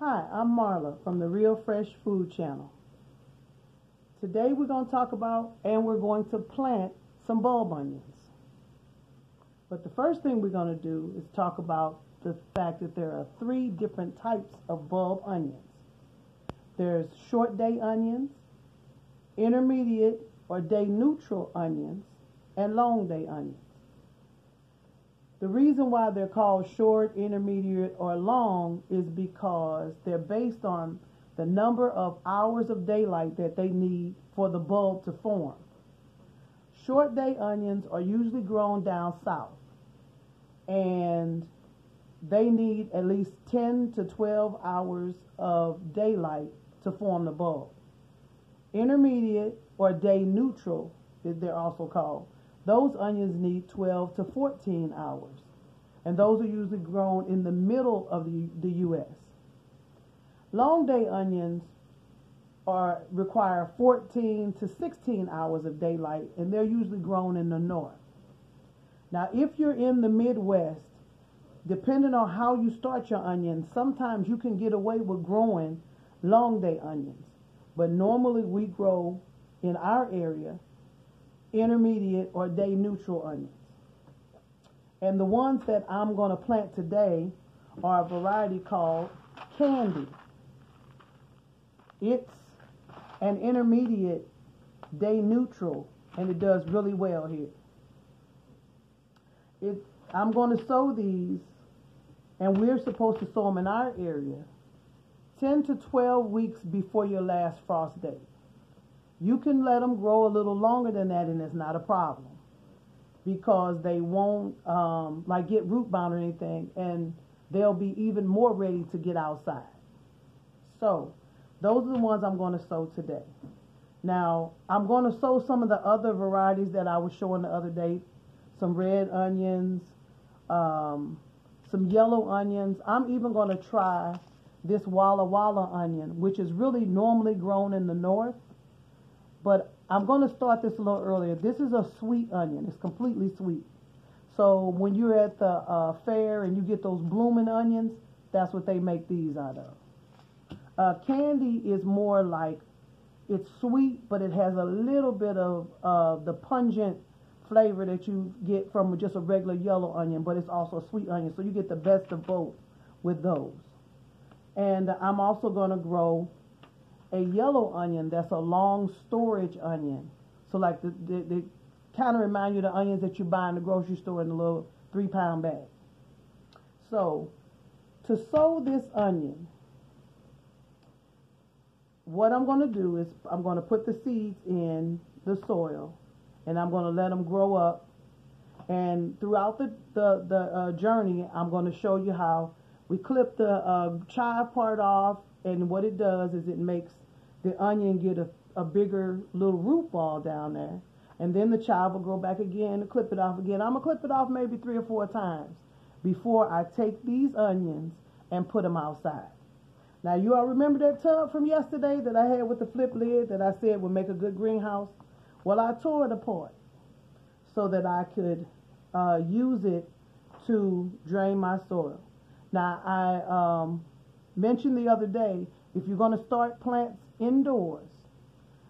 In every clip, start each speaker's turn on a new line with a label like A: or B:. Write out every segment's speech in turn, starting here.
A: Hi, I'm Marla from the Real Fresh Food Channel. Today we're going to talk about and we're going to plant some bulb onions. But the first thing we're going to do is talk about the fact that there are three different types of bulb onions. There's short day onions, intermediate or day neutral onions, and long day onions. The reason why they're called short, intermediate, or long is because they're based on the number of hours of daylight that they need for the bulb to form. Short day onions are usually grown down south, and they need at least 10 to 12 hours of daylight to form the bulb. Intermediate or day neutral, they're also called, those onions need 12 to 14 hours, and those are usually grown in the middle of the U.S. Long day onions require 14 to 16 hours of daylight, and they're usually grown in the north. Now, if you're in the Midwest, depending on how you start your onions, sometimes you can get away with growing long day onions, but normally we grow in our area intermediate or day neutral onions. And the ones that I'm going to plant today are a variety called Candy. It's an intermediate day neutral, and it does really well here. I'm going to sow these, and we're supposed to sow them in our area 10 to 12 weeks before your last frost date. You can let them grow a little longer than that, and it's not a problem, because they won't get root bound or anything, and they'll be even more ready to get outside. So those are the ones I'm going to sow today. Now, I'm going to sow some of the other varieties that I was showing the other day, some red onions, some yellow onions. I'm even going to try this Walla Walla onion, which is really normally grown in the north, but I'm going to start this a little earlier. This is a sweet onion. It's completely sweet. So when you're at the fair and you get those blooming onions, that's what they make these out of. Candy is more like, it's sweet, but it has a little bit of the pungent flavor that you get from just a regular yellow onion, but it's also a sweet onion. So you get the best of both with those. And I'm also going to grow a yellow onion that's a long storage onion. So like they kind of remind you of the onions that you buy in the grocery store in a little 3-pound bag. So to sow this onion, what I'm going to do is I'm going to put the seeds in the soil, and I'm going to let them grow up. And throughout the journey, I'm going to show you how we clip the chive part off, and what it does is it makes the onion get a bigger little root ball down there, and then the chive will grow back again and clip it off again. I'm going to clip it off maybe 3 or 4 times before I take these onions and put them outside. Now, you all remember that tub from yesterday that I had with the flip lid that I said would make a good greenhouse? Well, I tore it apart so that I could use it to drain my soil. Now, I mentioned the other day, if you're going to start plants indoors,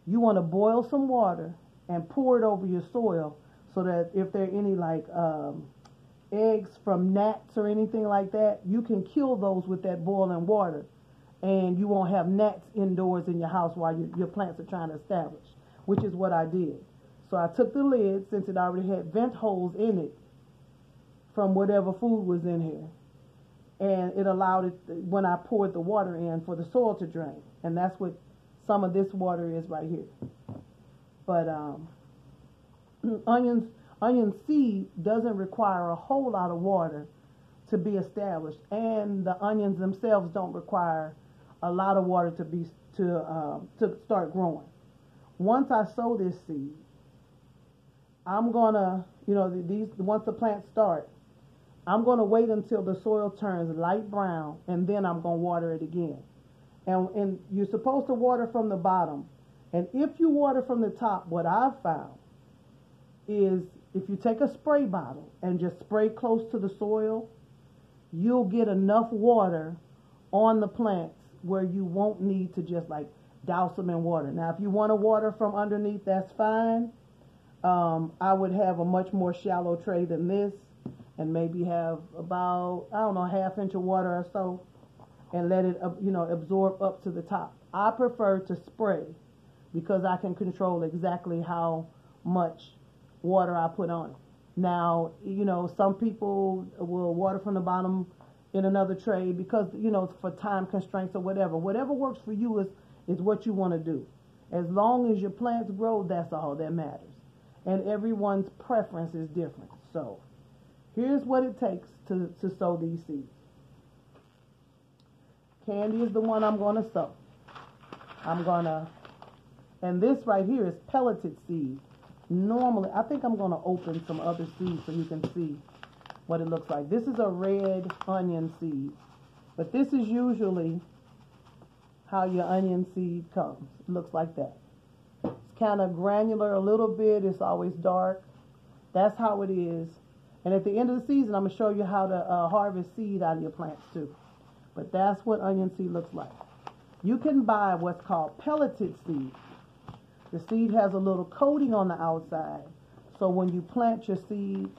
A: you want to boil some water and pour it over your soil so that if there are any eggs from gnats or anything like that, you can kill those with that boiling water, and you won't have gnats indoors in your house while your plants are trying to establish, which is what I did. So I took the lid, since it already had vent holes in it from whatever food was in here, and it allowed it, when I poured the water in, for the soil to drain. And that's what some of this water is right here. But onion seed doesn't require a whole lot of water to be established, and the onions themselves don't require a lot of water to start growing. Once I sow this seed, I'm gonna, once the plants start, I'm going to wait until the soil turns light brown, and then I'm going to water it again. And you're supposed to water from the bottom. And if you water from the top, what I've found is if you take a spray bottle and just spray close to the soil, you'll get enough water on the plants where you won't need to just like douse them in water. Now, if you want to water from underneath, that's fine. I would have a much more shallow tray than this, and maybe have about, I don't know, ½ inch of water or so, and let it, absorb up to the top. I prefer to spray because I can control exactly how much water I put on it. Now, some people will water from the bottom in another tray because, for time constraints or whatever. Whatever works for you is what you want to do. As long as your plants grow, that's all that matters. And everyone's preference is different. So here's what it takes to sow these seeds. Candy is the one I'm going to sow. And this right here is pelleted seed. Normally, I think I'm going to open some other seeds so you can see what it looks like. This is a red onion seed. But this is usually how your onion seed comes. It looks like that. It's kind of granular a little bit. It's always dark. That's how it is. And at the end of the season, I'm going to show you how to harvest seed out of your plants too. But that's what onion seed looks like. You can buy what's called pelleted seed. The seed has a little coating on the outside. So when you plant your seed,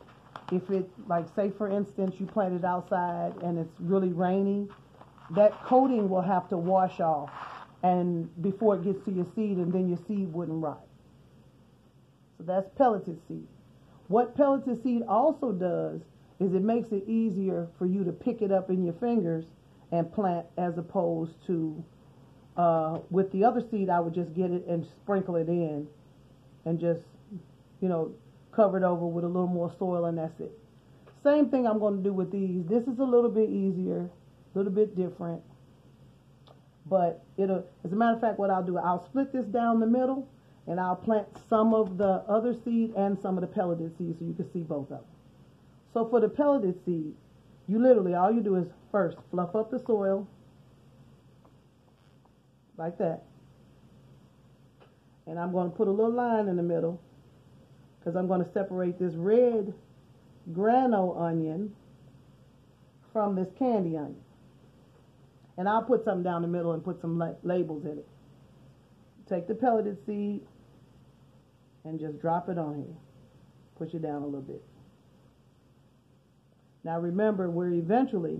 A: if it, like say for instance, you plant it outside and it's really rainy, that coating will have to wash off and before it gets to your seed, and then your seed wouldn't rot. So that's pelleted seed. What pelleted seed also does is it makes it easier for you to pick it up in your fingers and plant, as opposed to with the other seed, I would just get it and sprinkle it in and just, cover it over with a little more soil, and that's it. Same thing I'm going to do with these. This is a little bit easier, a little bit different. But as a matter of fact, what I'll do, I'll split this down the middle, and I'll plant some of the other seed and some of the pelleted seed so you can see both of them. So for the pelleted seed, all you do is first fluff up the soil, like that. And I'm going to put a little line in the middle because I'm going to separate this red grano onion from this candy onion. And I'll put something down the middle and put some labels in it. Take the pelleted seed and just drop it on here. Push it down a little bit. Now remember, we're eventually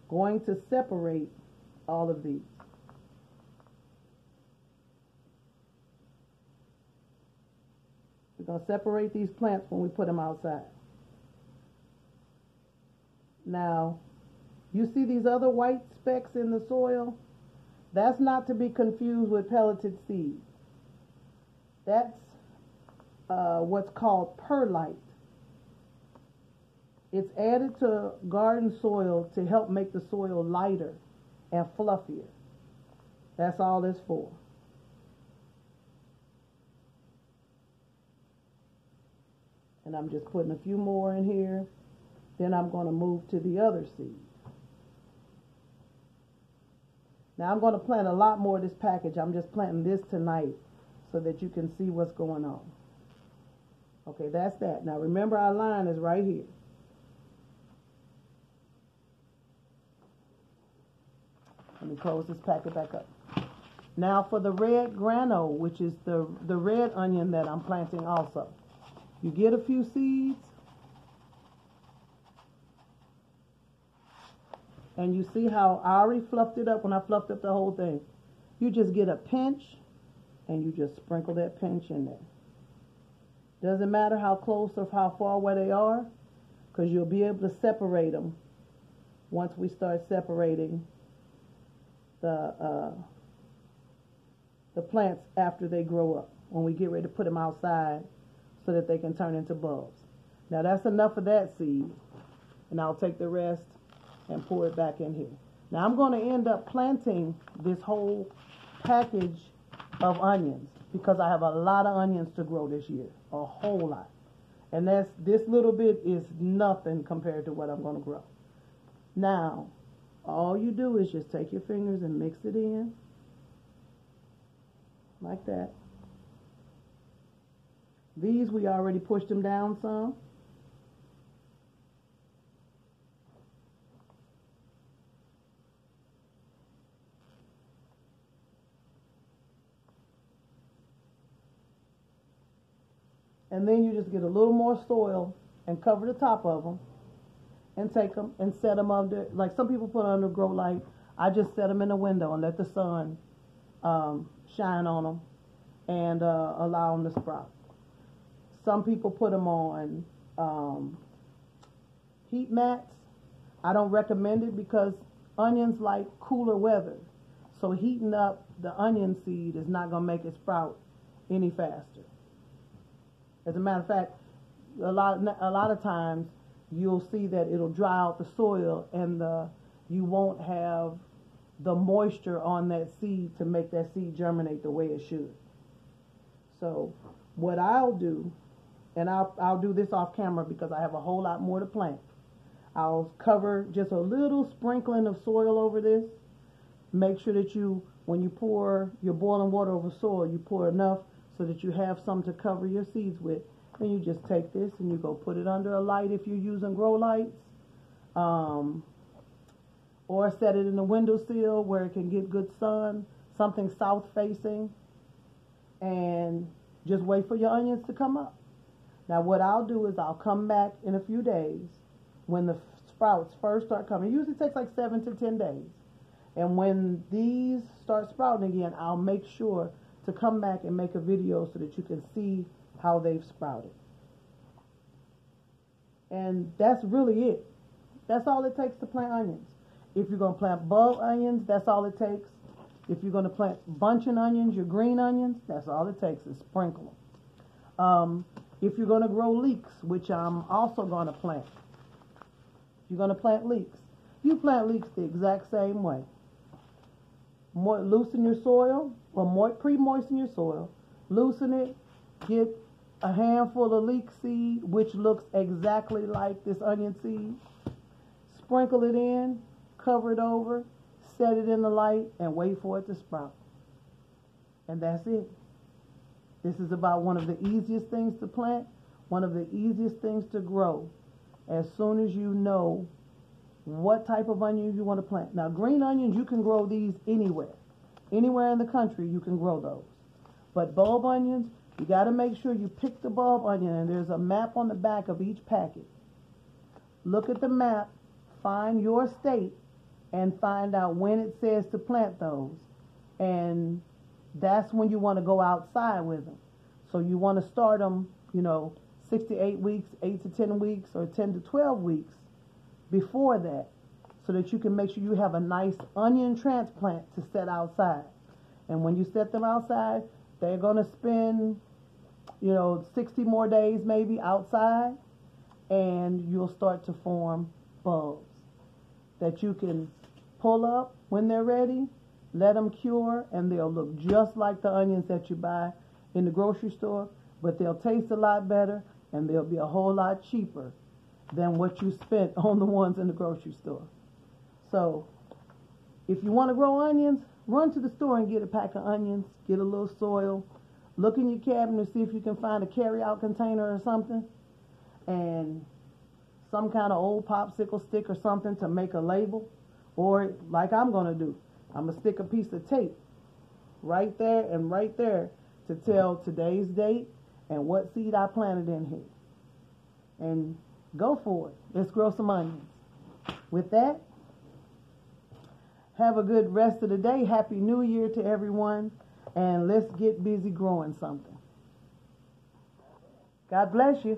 A: going to separate all of these. We're going to separate these plants when we put them outside. Now, you see these other white specks in the soil? That's not to be confused with pelleted seed. That's what's called perlite. It's added to garden soil to help make the soil lighter and fluffier. That's all it's for. And I'm just putting a few more in here. Then I'm going to move to the other seed. Now I'm going to plant a lot more of this package. I'm just planting this tonight so that you can see what's going on. Okay, that's that. Now remember, our line is right here. Let me close this packet back up. Now for the red grano, which is the red onion that I'm planting also. You get a few seeds, and you see how I already fluffed it up when I fluffed up the whole thing. You just get a pinch, and you just sprinkle that pinch in there. Doesn't matter how close or how far away they are, because you'll be able to separate them once we start separating the plants after they grow up, when we get ready to put them outside so that they can turn into bulbs. Now that's enough of that seed, and I'll take the rest and pour it back in here. Now I'm going to end up planting this whole package of onions because I have a lot of onions to grow this year, a whole lot. And this little bit is nothing compared to what I'm going to grow. Now, all you do is just take your fingers and mix it in like that. These, we already pushed them down some. And then you just get a little more soil and cover the top of them and take them and set them under, like some people put under grow light. I just set them in the window and let the sun shine on them and allow them to sprout. Some people put them on heat mats. I don't recommend it because onions like cooler weather. So heating up the onion seed is not going to make it sprout any faster. As a matter of fact, a lot of times you'll see that it'll dry out the soil and you won't have the moisture on that seed to make that seed germinate the way it should. So what I'll do, and I'll do this off camera because I have a whole lot more to plant. I'll cover just a little sprinkling of soil over this. Make sure that when you pour your boiling water over soil, you pour enough so that you have some to cover your seeds with. And you just take this and you go put it under a light if you're using grow lights. Or set it in the windowsill where it can get good sun, something south facing. And just wait for your onions to come up. Now what I'll do is I'll come back in a few days when the sprouts first start coming. It usually takes like 7 to 10 days. And when these start sprouting again, I'll make sure to come back and make a video so that you can see how they've sprouted. And that's really it. That's all it takes to plant onions. If you're going to plant bulb onions, that's all it takes. If you're going to plant bunching onions, your green onions, that's all it takes is sprinkle them. If you're going to grow leeks, which I'm also going to plant, you're going to plant leeks. You plant leeks the exact same way. Loosen your soil, or pre-moisten your soil. Loosen it. Get a handful of leek seed, which looks exactly like this onion seed. Sprinkle it in, cover it over, set it in the light, and wait for it to sprout. And that's it. This is about one of the easiest things to plant, one of the easiest things to grow. As soon as you know what type of onion you want to plant. Now, green onions, you can grow these anywhere. Anywhere in the country, you can grow those. But bulb onions, you got to make sure you pick the bulb onion, and there's a map on the back of each packet. Look at the map, find your state, and find out when it says to plant those. And that's when you want to go outside with them. So you want to start them, 6 to 8 weeks, 8 to 10 weeks, or 10 to 12 weeks before that, so that you can make sure you have a nice onion transplant to set outside. And when you set them outside, they're going to spend, 60 more days maybe outside, and you'll start to form bulbs that you can pull up when they're ready, let them cure, and they'll look just like the onions that you buy in the grocery store, but they'll taste a lot better, and they'll be a whole lot cheaper than what you spent on the ones in the grocery store. So if you want to grow onions, run to the store and get a pack of onions, get a little soil, look in your cabinet to see if you can find a carry-out container or something, and some kind of old popsicle stick or something to make a label. Or like I'm going to do, I'm going to stick a piece of tape right there and right there to tell today's date and what seed I planted in here. And go for it. Let's grow some onions. With that, have a good rest of the day. Happy New Year to everyone. And let's get busy growing something. God bless you.